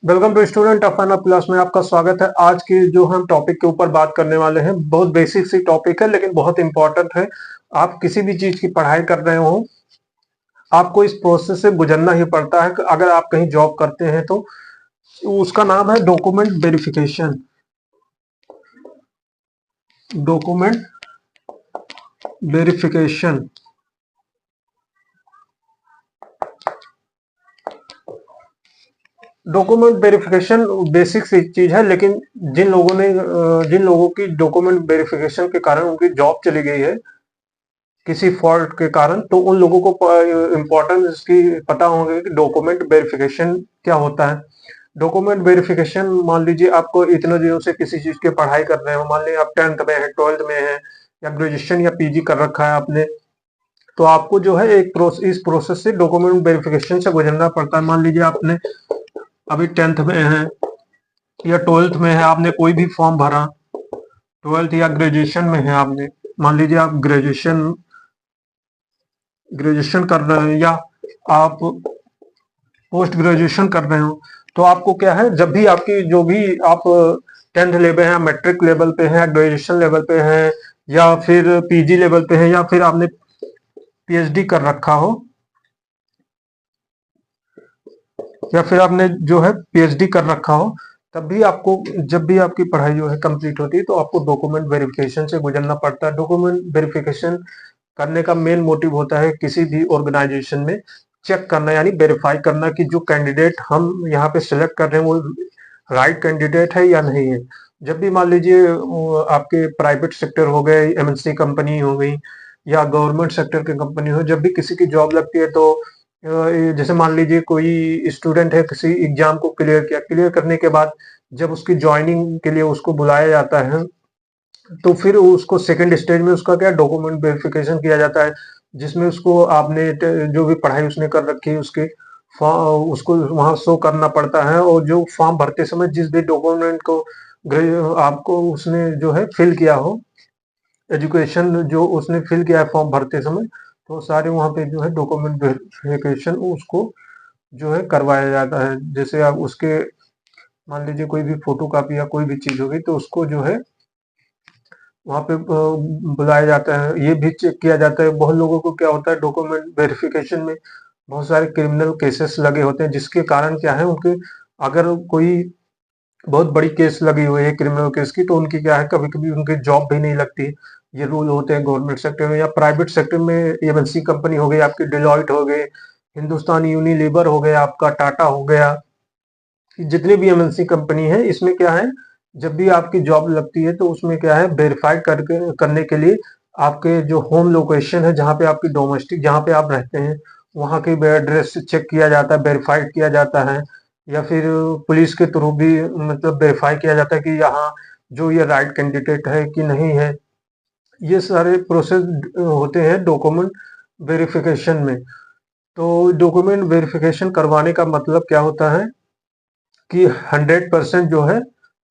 Welcome to student of अनअ plus में आपका स्वागत है। आज की जो हम टॉपिक के ऊपर बात करने वाले हैं बहुत बेसिक सी टॉपिक है लेकिन बहुत इंपॉर्टेंट है। आप किसी भी चीज की पढ़ाई कर रहे हो आपको इस प्रोसेस से गुजरना ही पड़ता है। अगर आप कहीं जॉब करते हैं तो उसका नाम है document verification. Document verification document verification basic सी चीज है, लेकिन जिन लोगों की डॉक्यूमेंट वेरिफिकेशन के कारण उनकी जॉब चली गई है किसी फॉल्ट के कारण, तो उन लोगों को इम्पोर्टेंस इसकी पता होंगे कि डॉक्यूमेंट वेरिफिकेशन क्या होता है। डॉक्यूमेंट वेरिफिकेशन, मान लीजिए आपको इतने दिनों से किसी चीज की पढ़ाई कर रहे हो, मान लीजिए आप 10th में है, 12th में है या ग्रेजुएशन या पीजी कर रखा है आपने, तो आपको जो है इस प्रोसेस से डॉक्यूमेंट वेरिफिकेशन से गुजरना पड़ता है। मान लीजिए आपने अभी 10th में है या 12th में है, आपने कोई भी फॉर्म भरा, 12th या ग्रेजुएशन में है आपने, मान लीजिए आप ग्रेजुएशन कर रहे हैं या आप पोस्ट ग्रेजुएशन कर रहे हो, तो आपको क्या है, जब भी आपकी जो भी आप 10th लेवल है, मैट्रिक लेवल पे है, ग्रेजुएशन लेवल पे है या फिर पीजी लेवल पे है या फिर आपने पीएचडी कर रखा हो या फिर आपने जो है पीएचडी कर रखा हो, तब भी आपको, जब भी आपकी पढ़ाई जो है कंप्लीट होती है तो आपको डॉक्यूमेंट वेरिफिकेशन से गुजरना पड़ता है। डॉक्यूमेंट वेरिफिकेशन करने का मेन मोटिव होता है किसी भी ऑर्गेनाइजेशन में चेक करना, यानी वेरीफाई करना कि जो कैंडिडेट हम यहाँ पे सिलेक्ट कर रहे हैं वो राइट कैंडिडेट है या नहीं है। जब भी मान लीजिए आपके प्राइवेट सेक्टर हो गए, एमएनसी कंपनी हो गई या गवर्नमेंट सेक्टर की कंपनी हो, जब भी किसी की जॉब लगती है तो जैसे मान लीजिए कोई स्टूडेंट है, किसी एग्जाम को क्लियर किया, क्लियर करने के बाद जब उसकी ज्वाइनिंग के लिए उसको बुलाया जाता है तो फिर उसको सेकंड स्टेज में उसका क्या डॉक्यूमेंट वेरिफिकेशन किया जाता है, जिसमें उसको आपने जो भी पढ़ाई उसने कर रखी है उसके उसको वहां शो करना पड़ता है। और जो फॉर्म भरते समय जिस भी डॉक्यूमेंट को आपको उसने जो है फिल किया हो, एजुकेशन जो उसने फिल किया है फॉर्म भरते समय, तो सारे वहां पे जो है डॉक्यूमेंट वेरिफिकेशन उसको जो है करवाया जाता है। जैसे आप उसके मान लीजिए कोई भी फोटो कापी या कोई भी चीज होगी तो उसको जो है वहाँ पे बुलाया जाता है, ये भी चेक किया जाता है। बहुत लोगों को क्या होता है, डॉक्यूमेंट वेरिफिकेशन में बहुत सारे क्रिमिनल केसेस लगे होते हैं, जिसके कारण क्या है उनके, अगर कोई बहुत बड़ी केस लगी हुई है क्रिमिनल केस की, तो उनकी क्या है कभी कभी उनकी जॉब भी नहीं लगती। ये रूल होते हैं गवर्नमेंट सेक्टर में या प्राइवेट सेक्टर में। एमएनसी कंपनी हो गई आपकी, डिलॉयट हो गए, हिंदुस्तान यूनिलीवर हो गया आपका, टाटा हो गया, जितनी भी एमएनसी कंपनी है, इसमें क्या है जब भी आपकी जॉब लगती है तो उसमें क्या है वेरीफाई करने के लिए आपके जो होम लोकेशन है, जहाँ पे आपकी डोमेस्टिक जहाँ पे आप रहते हैं, वहाँ के एड्रेस चेक किया जाता है, वेरीफाइड किया जाता है, या फिर पुलिस के थ्रू भी मतलब वेरीफाई किया जाता है कि यहाँ जो ये राइट कैंडिडेट है कि नहीं है। ये सारे प्रोसेस होते हैं डॉक्यूमेंट वेरिफिकेशन में। तो डॉक्यूमेंट वेरिफिकेशन करवाने का मतलब क्या होता है कि 100% जो है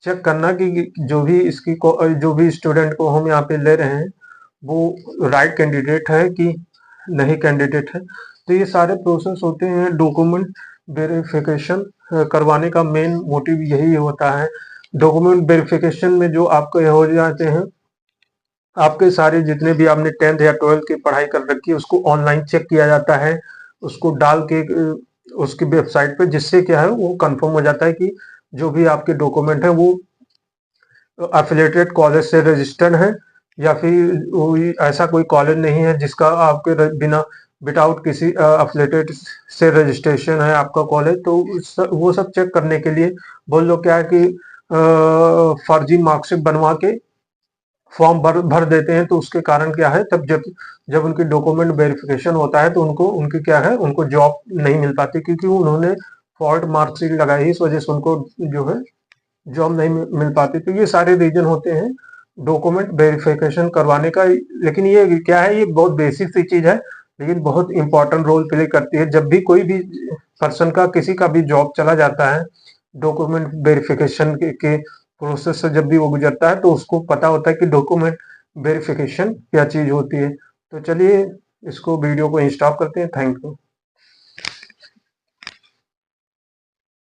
चेक करना कि जो भी स्टूडेंट को हम यहाँ पे ले रहे हैं वो राइट कैंडिडेट है कि नहीं कैंडिडेट है। तो ये सारे प्रोसेस होते हैं डॉक्यूमेंट वेरिफिकेशन करवाने का मेन मोटिव यही होता है। डॉक्यूमेंट वेरिफिकेशन में जो आपको ये हो जाते हैं, आपके सारे जितने भी आपने 10th या 12th की पढ़ाई कर रखी है उसको ऑनलाइन चेक किया जाता है, उसको डाल के उसकी वेबसाइट पे, जिससे क्या है वो कंफर्म हो जाता है कि जो भी आपके डॉक्यूमेंट है वो एफिलिएटेड कॉलेज से रजिस्टर्ड है या फिर ऐसा कोई कॉलेज नहीं है जिसका आपके बिना विदाउट किसी एफिलिएटेड से रजिस्ट्रेशन है आपका कॉलेज। तो वो सब चेक करने के लिए बहुत लोग क्या है कि फर्जी मार्कशीट बनवा के फॉर्म भर देते हैं, तो उसके कारण क्या है, तब जब जब उनकी डॉक्यूमेंट वेरिफिकेशन होता है तो उनको उनकी क्या है उनको जॉब नहीं मिल पाती, क्योंकि उन्होंने फॉल्ट मार्कशीट लगाई, इस वजह से उनको जो है जॉब नहीं मिल पाती। तो ये सारे रीजन होते हैं डॉक्यूमेंट वेरिफिकेशन करवाने का। लेकिन ये क्या है, ये बहुत बेसिक सी चीज है लेकिन बहुत इंपॉर्टेंट रोल प्ले करती है। जब भी कोई भी पर्सन का किसी का भी जॉब चला जाता है, डॉक्यूमेंट वेरिफिकेशन के प्रोसेस से जब भी वो गुजरता है तो उसको पता होता है कि डॉक्यूमेंट वेरिफिकेशन क्या चीज होती है। तो चलिए इसको वीडियो को स्टॉप करते हैं। Thank you.